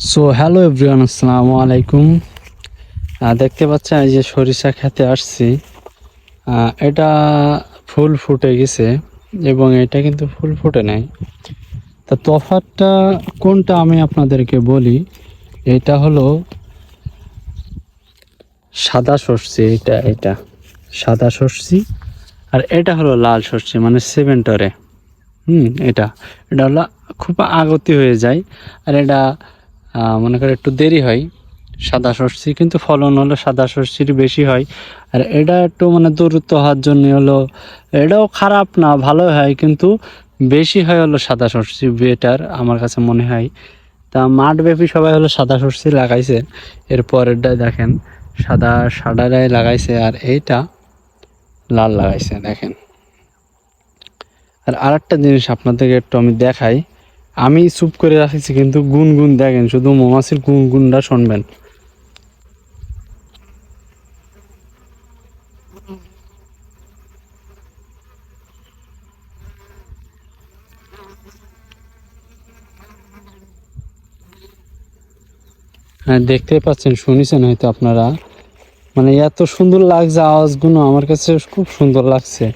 So hello everyone, আসসালামু আলাইকুম। দেখতে পাচ্ছেন এই যে সরিষা খেতে আসছি। এটা ফুল ফুটে গেছে এবং এটা কিন্তু ফুল ফুটে নাই। তা তফাৎটা কোনটা আমি আপনাদেরকে বলি। এটা হলো সাদা সরষে, এটা সাদা সরষে, আর এটা হলো লাল সরষে মানে সেভেন্টরে। এটা এটা হলো খুব আগতি হয়ে যায়, আর এটা মনে করে একটু দেরি হয়। সাদা সরষে কিন্তু ফলন হলো সাদা সরষের বেশি হয়, আর এটা একটু মানে দ্রুত হওয়ার জন্য হলো, এটাও খারাপ না, ভালো হয়, কিন্তু বেশি হয় হলো সাদা সরষে বেটার আমার কাছে মনে হয়। তা মাঠব্যাপী সবাই হলো সাদা সরষে লাগাইছে। এরপরেরটাই দেখেন সাদাটাই লাগাইছে, আর এইটা লাল লাগাইছে দেখেন। আর আরেকটা জিনিস আপনাদেরকে একটু আমি দেখাই। আমি চুপ করে রাখছি কিন্তু গুনগুন দেখেন, শুধু মৌমাছির গুনগুনটা শুনবেন। হ্যাঁ, দেখতেই পাচ্ছেন, শুনেছেন হয়তো আপনারা, মানে এত সুন্দর লাগছে, আওয়াজগুলো আমার কাছে খুব সুন্দর লাগছে।